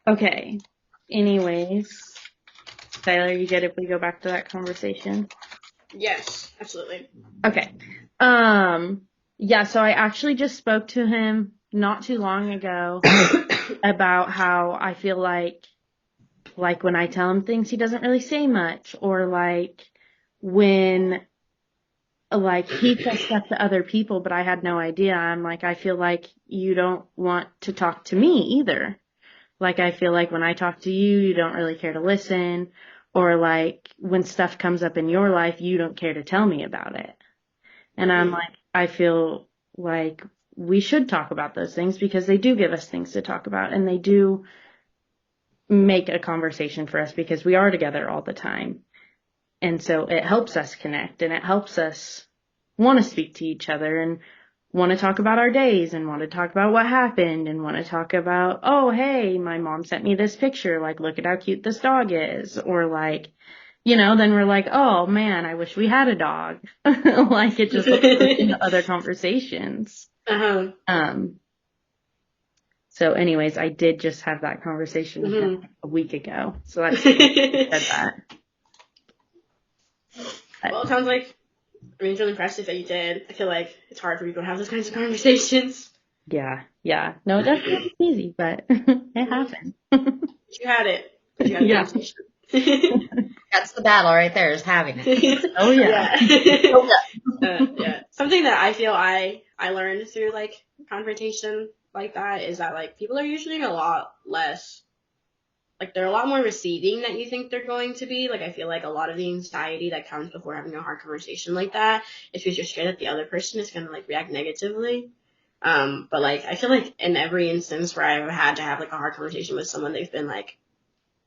Okay. Anyways, Tyler, you good if we go back to that conversation? Yes, absolutely. Okay. Yeah, so I actually just spoke to him not too long ago about how I feel like when I tell him things, he doesn't really say much, or when he says stuff to other people, but I had no idea. I'm like, I feel like you don't want to talk to me either. Like, I feel like when I talk to you, you don't really care to listen, or like when stuff comes up in your life, you don't care to tell me about it. And I'm Mhm. like, I feel like we should talk about those things because they do give us things to talk about, and they do make a conversation for us because we are together all the time. And so it helps us connect, and it helps us want to speak to each other and want to talk about our days and want to talk about what happened and want to talk about, oh, hey, my mom sent me this picture. Like, look at how cute this dog is. Or then we're like, oh man, I wish we had a dog. Like, it just goes into other conversations. Uh-huh. Um, so anyways, I did just have that conversation with him Mhm. a week ago. So that's funny you said that. Well, it sounds like, it's really impressive that you did. I feel like it's hard for people to have those kinds of conversations. Yeah, yeah. No, it doesn't look easy, but it Mhm. happened. But you had it. But you had the Yeah. conversation. That's the battle right there, is having it. Oh yeah. Yeah. Oh, yeah. Yeah. Something that I feel I learned through like confrontation like that is that like people are usually a lot less, like they're a lot more receiving than you think they're going to be. Like I feel like a lot of the anxiety that comes before having a hard conversation like that is because you're scared that the other person is gonna like react negatively. But like I feel like in every instance where I've had to have like a hard conversation with someone, they've been like,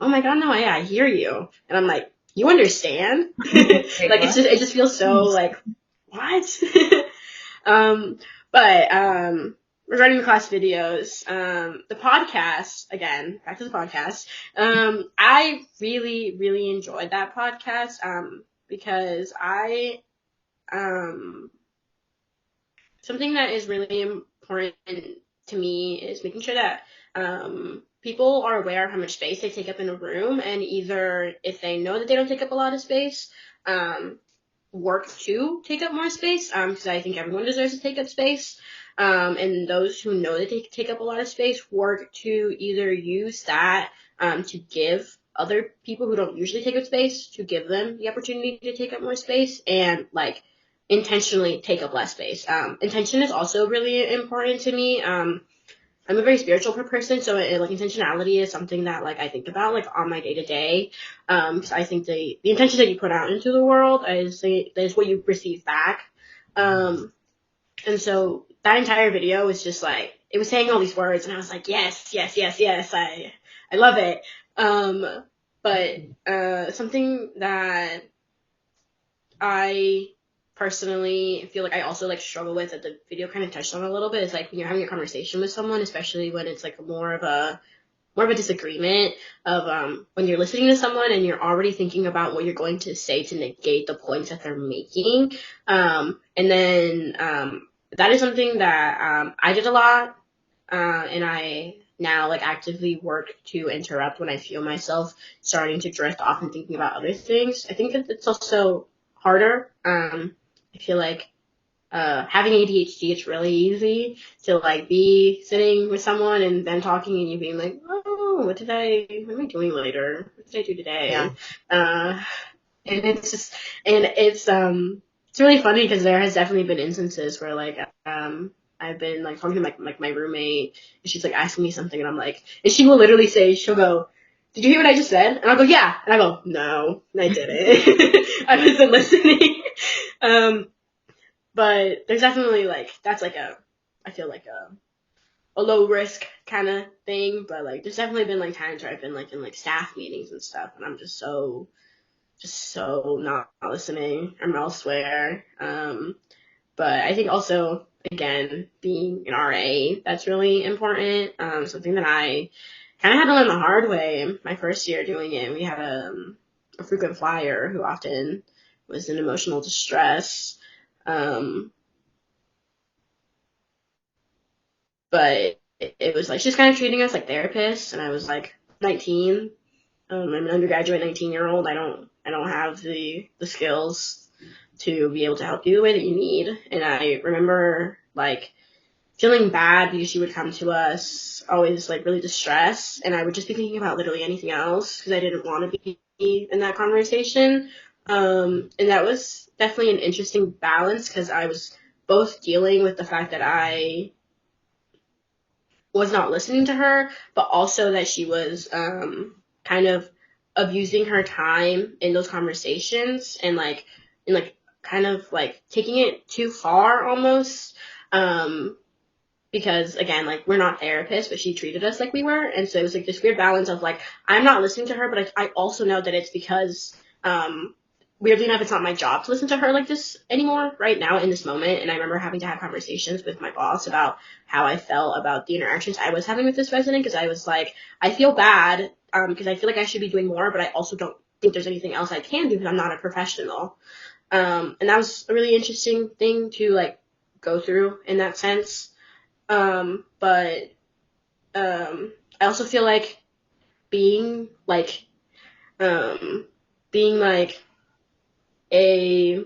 "Oh my god, no, yeah, I hear you," and I'm like, "You understand?" Wait, Like what? it just feels so like what? um, but regarding the class videos, the podcast again, back to the podcast. I really really enjoyed that podcast. Because um something that is really important to me is making sure that people are aware of how much space they take up in a room, and either if they know that they don't take up a lot of space, um, work to take up more space, because I think everyone deserves to take up space. And those who know that they take up a lot of space work to either use that to give other people who don't usually take up space, to give them the opportunity to take up more space, and like intentionally take up less space. Intention is also really important to me. I'm a very spiritual person, so like intentionality is something that like I think about like on my day to day. Because I think the intention that you put out into the world is what you receive back. Um, and so that entire video was just like it was saying all these words, and I was like, yes, yes, yes, yes, I love it. But something that I personally feel like I also like struggle with that the video kind of touched on a little bit is like when you're having a conversation with someone, especially when it's like more of a disagreement of when you're listening to someone and you're already thinking about what you're going to say to negate the points that they're making. And then that is something that I did a lot, and I now like actively work to interrupt when I feel myself starting to drift off and thinking about other things. I think that it's also harder. I feel like having ADHD, it's really easy to like be sitting with someone and then talking and you being like, oh, what am I doing later? What did I do Yeah. today? Uh, and it's really funny because there has definitely been instances where like I've been like talking to my roommate and she's like asking me something and I'm like, and she will literally say, she'll go, did you hear what I just said? And I'll go, yeah. And I go, no, I didn't. I wasn't listening. um, but there's definitely like that's like I feel like a low risk kind of thing, but like there's definitely been like times where I've been like in like staff meetings and stuff, and I'm just so not listening. I'm elsewhere. But I think also again being an RA, that's really important. Something that I kind of had to learn the hard way my first year doing it. We had a frequent flyer who often was in emotional distress. Um, but it was like she's kind of treating us like therapists, and I was like, 19. I'm an undergraduate 19-year-old. I don't have the skills to be able to help you the way that you need. And I remember like feeling bad because she would come to us always like really distressed, and I would just be thinking about literally anything else because I didn't want to be in that conversation. And that was definitely an interesting balance because I was both dealing with the fact that I was not listening to her, but also that she was kind of abusing her time in those conversations and kind of like taking it too far almost. Because again, like we're not therapists, but she treated us like we were, and so it was like this weird balance of like I'm not listening to her, but I also know that it's because weirdly enough, it's not my job to listen to her like this anymore right now in this moment. And I remember having to have conversations with my boss about how I felt about the interactions I was having with this resident, because I was like, I feel bad because I feel like I should be doing more, but I also don't think there's anything else I can do because I'm not a professional. And that was a really interesting thing to like go through in that sense. But I also feel like being like a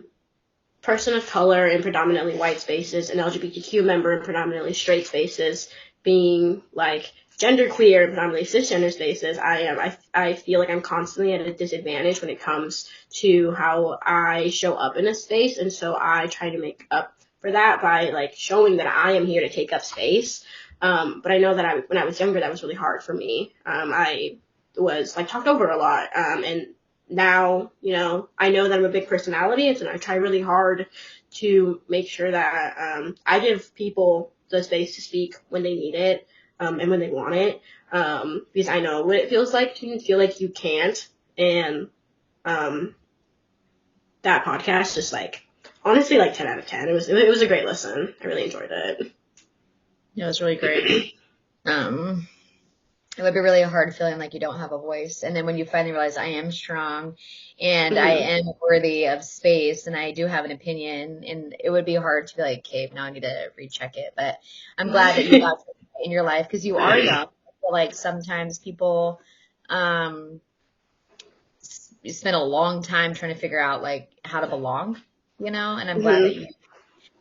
person of color in predominantly white spaces, an LGBTQ member in predominantly straight spaces, being like genderqueer in predominantly cisgender spaces, I feel like I'm constantly at a disadvantage when it comes to how I show up in a space, and so I try to make up for that by like showing that I am here to take up space. But I know that when I was younger, that was really hard for me. I was like talked over a lot, and now, you know, I know that I'm a big personality, and so I try really hard to make sure that I give people the space to speak when they need it, and when they want it, because I know what it feels like to feel like you can't. And that podcast just like honestly like 10 out of 10. It was a great listen. I really enjoyed it. Yeah, it was really great. It would be really hard feeling like you don't have a voice. And then when you finally realize I am strong and I am worthy of space and I do have an opinion, and it would be hard to be like, okay, now I need to recheck it. But I'm glad that you got to in your life because you are young. I feel like sometimes people spend a long time trying to figure out like how to belong, you know, and I'm glad that you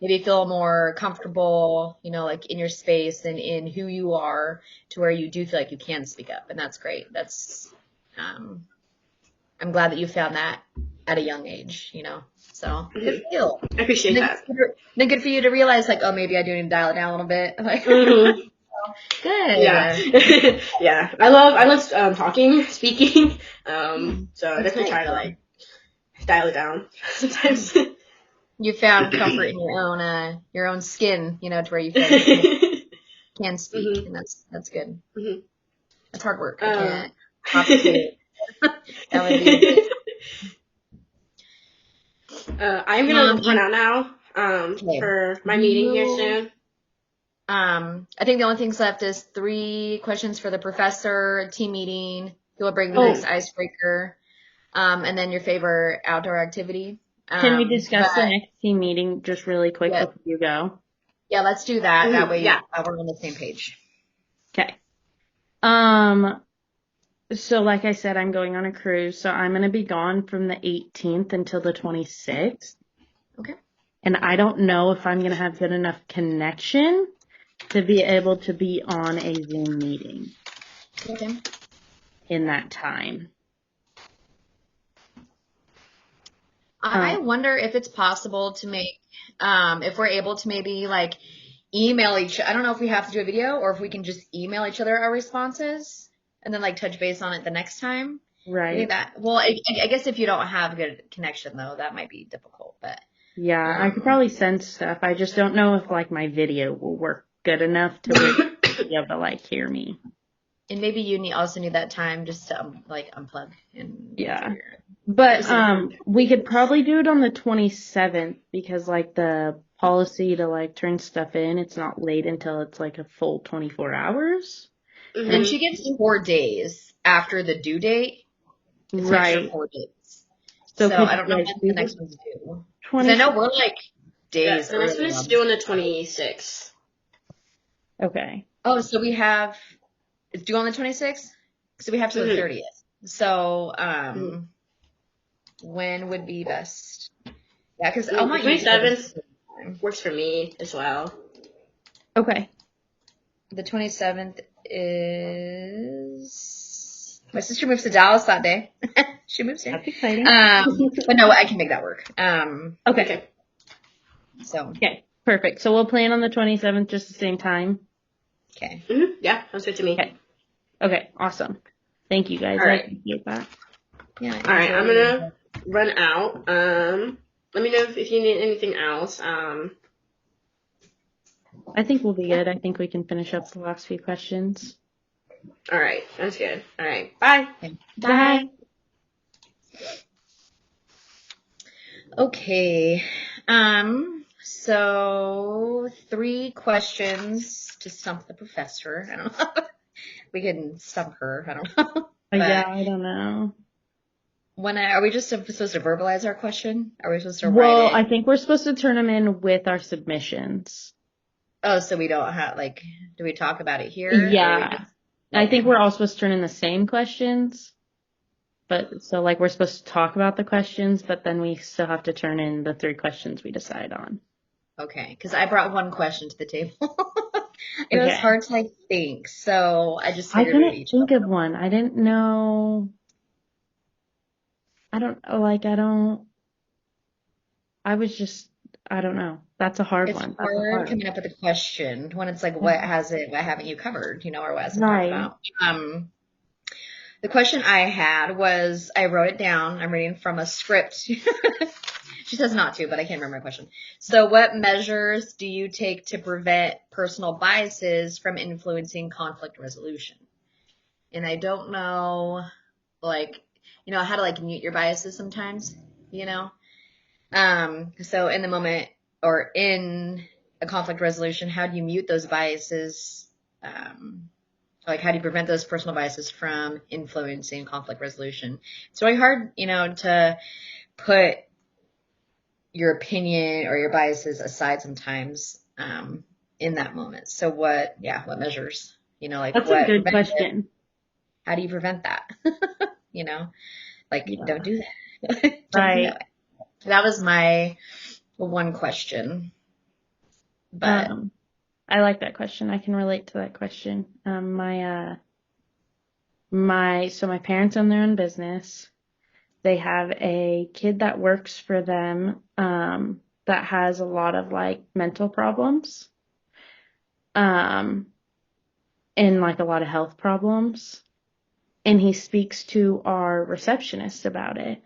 maybe feel more comfortable, you know, like in your space and in who you are to where you do feel like you can speak up. And that's great. That's, I'm glad that you found that at a young age, you know, so good for you. I appreciate that. Then good for you to realize like, oh, maybe I do need to dial it down a little bit. Like, good. Yeah. Yeah. I love talking, speaking. So I definitely try to like dial it down sometimes. You found comfort in your own skin, you know, to where you feel like you can speak, and that's good. That's hard work. I can't complicate it. That would be. I'm gonna run out now. For my meeting here soon. I think the only things left is 3 questions for the professor, team meeting. You'll bring the next icebreaker, and then your favorite outdoor activity. Can we discuss the next team meeting just really quick before you go? Yeah, let's do that. That way we're on the same page. Okay. So like I said, I'm going on a cruise, so I'm going to be gone from the 18th until the 26th. Okay. And I don't know if I'm going to have good enough connection to be able to be on a Zoom meeting. Okay. In that time. I wonder if it's possible to make, if we're able to maybe like email I don't know if we have to do a video or if we can just email each other our responses and then like touch base on it the next time. Right. Well, I guess if you don't have a good connection though, that might be difficult, but. Yeah, I could probably send stuff. I just don't know if like my video will work good enough to really be able to like hear me. And maybe you also need that time just to like unplug and But we could probably do it on the 27th because like the policy to like turn stuff in, it's not late until it's like a full 24 hours. And she gets 4 days after the due date. It's right. 4 days. So I don't know when the next one's due. Because I know we're like days. The next one is due on the 26th. Okay. Oh, so we have. It's due on the 26th? So we have to the Mhm. 30th. So, Mhm. when would be best? Yeah, because I The want you to go this 27th time. works for me as well. Okay. The 27th is my sister moves to Dallas that day. She moves here. That's exciting. But no, I can make that work. Okay. So Okay. Perfect. So we'll plan on the 27th, just the same time. okay. Yeah, sounds good to me. Okay. Okay. Awesome. Thank you guys. All I right. appreciate that. Yeah. All right, I'm gonna run out. Let me know if you need anything else. I think we'll be good. I think we can finish up the last few questions. All right, sounds good. All right, bye. Okay. Bye. Okay. So 3 questions to stump the professor. I don't know. We can stump her. I don't know. Yeah, I don't know. Are we just supposed to verbalize our question? Are we supposed to Well, write it? I think we're supposed to turn them in with our submissions. Oh, so we don't have do we talk about it here? Or we Yeah. just, I think okay. we're all supposed to turn in the same questions. But so we're supposed to talk about the questions, but then we still have to turn in the 3 questions we decide on. Okay, because I brought 1 question to the table. It was hard to think, so I just figured we'd couldn't each think of one. I didn't know. I don't know. That's a hard It's one. hard coming up with a question when it's like, what haven't you covered, or what hasn't talked about? The question I had was, I wrote it down. I'm reading from a script. She says not to, but I can't remember my question. So what measures do you take to prevent personal biases from influencing conflict resolution? And I don't know, how to mute your biases sometimes, So in the moment or in a conflict resolution, how do you mute those biases? How do you prevent those personal biases from influencing conflict resolution? It's really hard, to put your opinion or your biases aside sometimes, in that moment. So what measures, That's a good question. How do you prevent that? Don't do that. Don't Right. do that. That was my 1 question. But I like that question. I can relate to that question. My parents own their own business. They have a kid that works for them, that has a lot of mental problems, and a lot of health problems. And he speaks to our receptionist about it.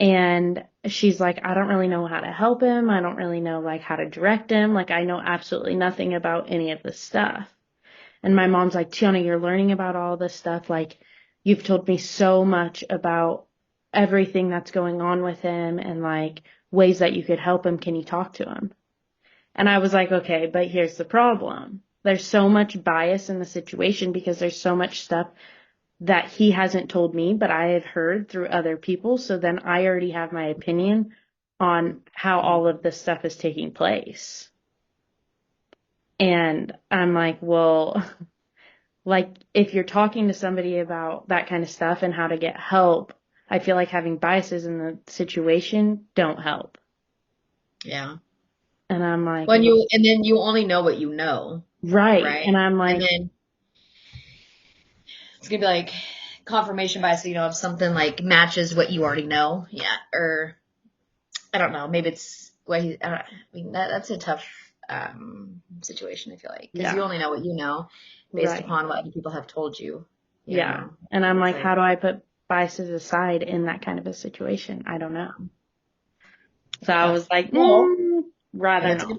And she's like, I don't really know how to help him. I don't really know how to direct him. I know absolutely nothing about any of this stuff. And my mom's like, Tiana, you're learning about all this stuff. You've told me so much about everything that's going on with him and ways that you could help him. Can you talk to him? And I was like, okay, but here's the problem. There's so much bias in the situation because there's so much stuff that he hasn't told me, but I have heard through other people. So then I already have my opinion on how all of this stuff is taking place. And I'm like, well, if you're talking to somebody about that kind of stuff and how to get help, I feel like having biases in the situation don't help. Yeah. And I'm like, and then you only know what you know. Right. And I'm like, and then it's going to be confirmation bias, if something matches what you already know. Yeah. Or I don't know, maybe it's that's a tough situation, I feel like, because you only know what you know based upon what other people have told you. You know? And I'm like, how do I put biases aside in that kind of a situation? I don't know. So I was like, rather not.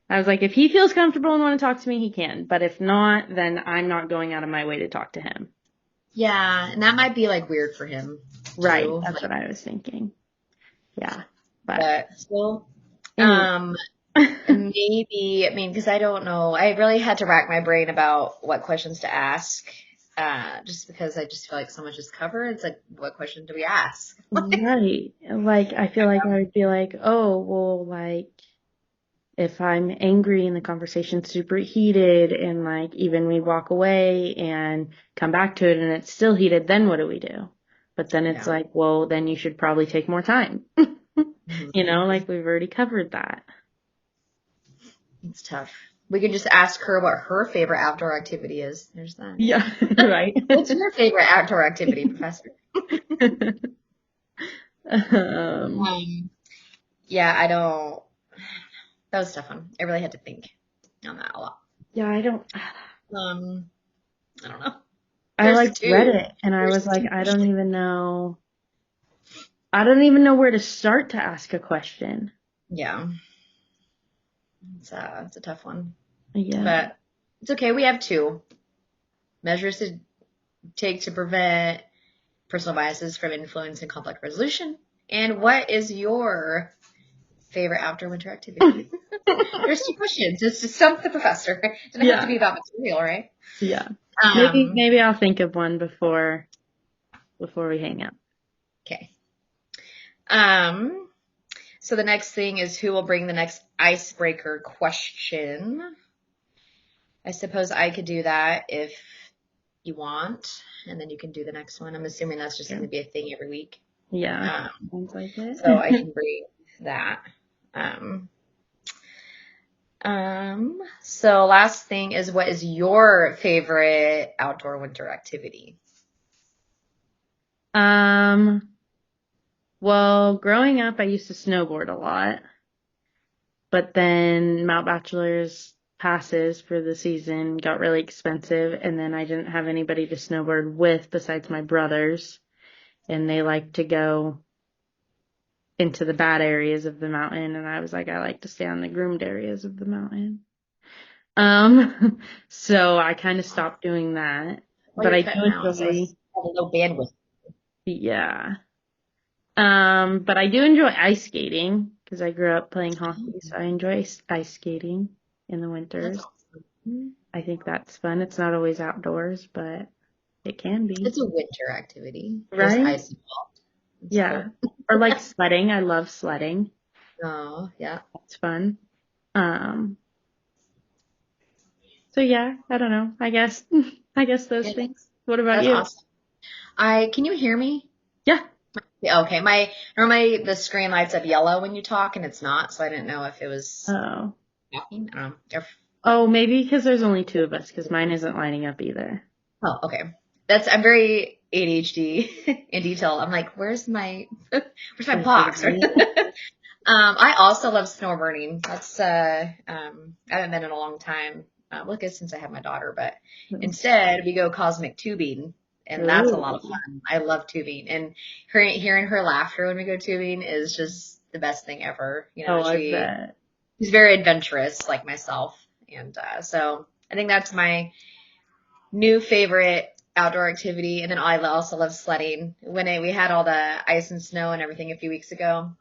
I was like, if he feels comfortable and want to talk to me, he can. But if not, then I'm not going out of my way to talk to him. Yeah, and that might be weird for him. Right. That's what I was thinking. Yeah. But still, maybe, because I don't know. I really had to rack my brain about what questions to ask. Just because I just feel like so much is covered. It's what question do we ask? Right. I feel like I would be like, oh, well, if I'm angry and the conversation's super heated and like even we walk away and come back to it and it's still heated, then what do we do? But then it's Yeah. like, well, then you should probably take more time. You know, like we've already covered that. It's tough. We could just ask her what her favorite outdoor activity is. There's that. Yeah, right. What's your favorite outdoor activity, Professor? Um, Yeah, I don't. That was a tough one. I really had to think on that a lot. yeah, I don't know. I There's like read it and I There's was like, two. I don't even know where to start to ask a question. Yeah, it's a tough one, Yeah. but it's okay. We have two measures to take to prevent personal biases from influencing conflict resolution. And what is your favorite outdoor winter activity? There's two questions. It's just stump the professor. It doesn't have to be about material, right? Yeah. Um, Maybe I'll think of one before we hang up. okay. So the next thing is who will bring the next icebreaker question. I suppose I could do that if you want, and then you can do the next one. I'm assuming that's just going to be a thing every week. Yeah. Sounds like it. So I can bring that. So last thing is, what is your favorite outdoor winter activity? Well, growing up, I used to snowboard a lot, but then Mount Bachelor's passes for the season got really expensive, and then I didn't have anybody to snowboard with besides my brothers, and they like to go into the bad areas of the mountain, and I was like, I like to stay on the groomed areas of the mountain. So I kind of stopped doing that, Well, but you're I do cutting out, so enjoy, it's no bandwidth. yeah. But I do enjoy ice skating because I grew up playing hockey, so I enjoy ice skating in the That's winters. awesome. I think that's fun. It's not always outdoors, but it can be. It's a winter activity. There's Right? ice involved. It's Yeah. cool. Or like sledding. I love sledding. Oh, yeah. That's fun. Um, so yeah, I don't know. I guess those Yeah, things. What about that's you? awesome. Can you hear me? Yeah. Yeah, okay. Normally the screen lights up yellow when you talk and it's not, so I didn't know if it was Oh. talking. I don't know. Oh, maybe because there's only two of us because mine isn't lining up either. Oh, okay. I'm very ADHD in detail. I'm like, where's my box? I also love snowboarding. That's I haven't been in a long time. Well, I guess since I had my daughter, but instead we go cosmic tubing, and that's a lot of fun. I love tubing, and hearing her laughter when we go tubing is just the best thing ever. You know, Oh, I bet. she's very adventurous, like myself, and so I think that's my new favorite outdoor activity. And then I also love sledding. When we had all the ice and snow and everything a few weeks ago,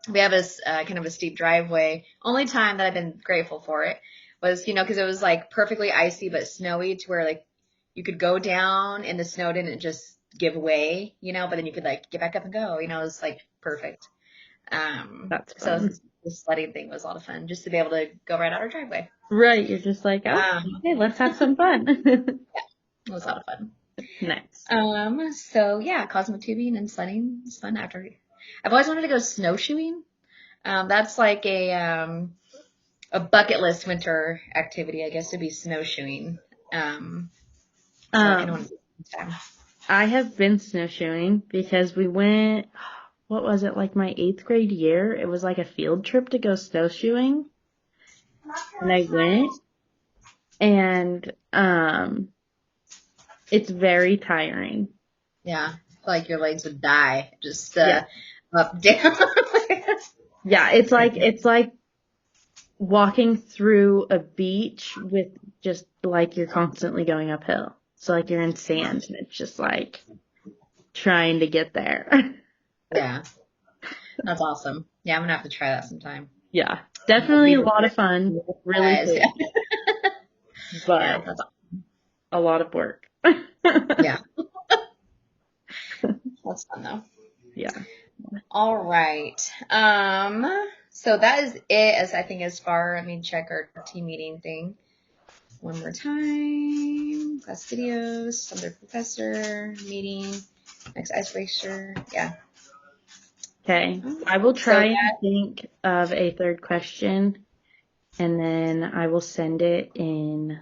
we have this kind of a steep driveway. Only time that I've been grateful for it was, because it was like perfectly icy but snowy to where like you could go down and the snow didn't just give way, but then you could like get back up and go, it was like perfect. That's So fun. the sledding thing was a lot of fun just to be able to go right out our driveway. Right. You're just like, oh, okay, let's have some fun. It was a lot of fun. Nice. So yeah, cosmic tubing and sledding is fun after. I've always wanted to go snowshoeing. That's like a bucket list winter activity, I guess, to be snowshoeing. So I kind of want to do it this time. I have been snowshoeing because we went, what was it, like my 8th grade year? It was like a field trip to go snowshoeing. And I went and it's very tiring. Yeah. Like your legs would die. Just up, down. Yeah, it's like walking through a beach with just like you're constantly going uphill. So like you're in sand and it's just like trying to get there. Yeah. That's awesome. Yeah, I'm going to have to try that sometime. Yeah, definitely a lot of fun. Really cool. But yeah, that's awesome. A lot of work. Yeah. That's fun though. Yeah. All right. So that is it as I think as far, let me check our team meeting thing. One more time. Class videos, other professor, meeting, next icebreaker. Yeah. Okay. I will try So and think of a third question, and then I will send it in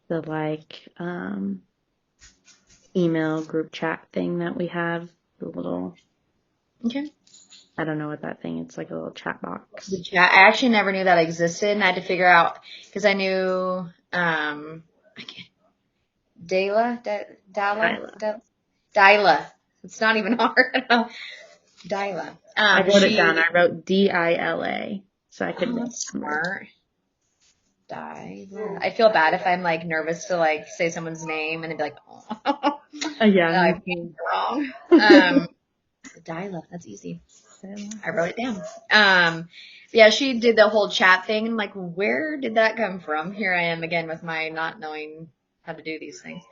the email group chat thing that we have. The little, okay. I don't know what that thing. It's like a little chat box. The chat. I actually never knew that existed, and I had to figure out because I knew I can't. Dyla. It's not even hard. Dyla. I wrote it down. I wrote DILA, so I could remember. Smart. Dyla. I feel bad if I'm like nervous to like say someone's name and they'd be like, oh, Yeah, I it wrong. Dyla. That's easy. I wrote it down. Yeah, she did the whole chat thing. And I'm like, where did that come from? Here I am again with my not knowing how to do these things.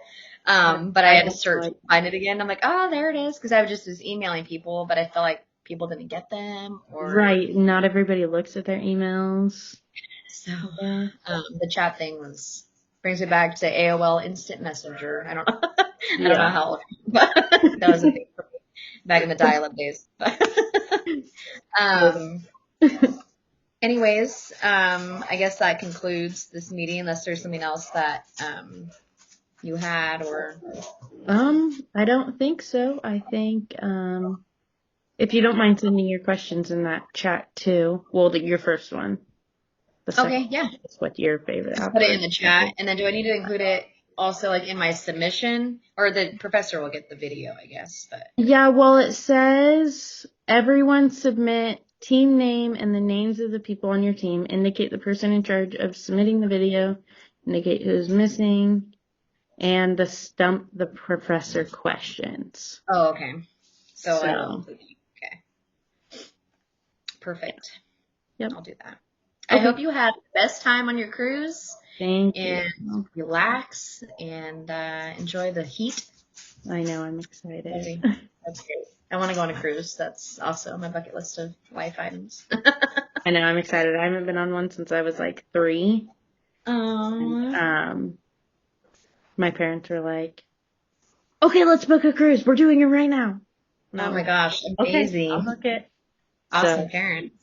But I had to search and find it again. I'm like, oh, there it is. Because I was just emailing people, but I felt like people didn't get them. Or right. Not everybody looks at their emails. So the chat thing brings me back to AOL Instant Messenger. I don't know. I don't know how, but that was a thing for me back in the dial-up days. Anyways, I guess that concludes this meeting. Unless there's something else that you had or. I don't think so. I think if you don't mind sending your questions in that chat too. Well, your first one. Okay, yeah. What's your favorite? Put it in the chat, and then do I need to include it also like in my submission, or the professor will get the video, I guess? But yeah, well, it says everyone submit team name and the names of the people on your team. Indicate the person in charge of submitting the video. Indicate who's missing, and the stump the professor questions. Oh, okay. So I will include you. Okay. Perfect. Yep. I'll do that. I hope you had the best time on your cruise. Thank you. And relax and enjoy the heat. I know, I'm excited. That's great. I want to go on a cruise. That's also on my bucket list of life items. I know, I'm excited. I haven't been on one since I was like 3. And, my parents were like, okay, let's book a cruise. We're doing it right now. Oh my gosh, amazing. Okay, I'll book it. Awesome parents.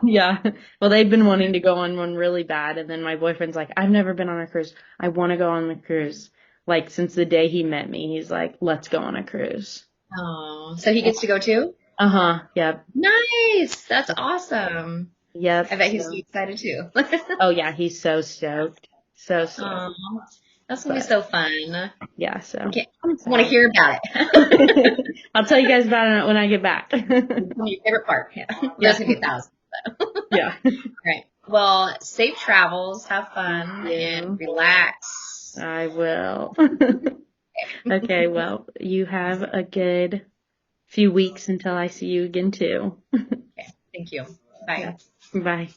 Yeah. Well, they've been wanting to go on one really bad, and then my boyfriend's like, I've never been on a cruise. I want to go on the cruise. Like, since the day he met me, he's like, let's go on a cruise. Oh, so he gets to go too? Uh-huh, yep. Nice! That's awesome. Yep. I bet he's excited too. Oh, yeah, he's so stoked. So stoked. That's going to be so fun. Yeah, so. Okay. I want to hear about it. I'll tell you guys about it when I get back. Your favorite part. Yeah. There's going to be thousands. Yeah. Right. Well, safe travels. Have fun and relax. I will. Okay, well, you have a good few weeks until I see you again too. Okay. Thank you. Bye. Yeah. Bye.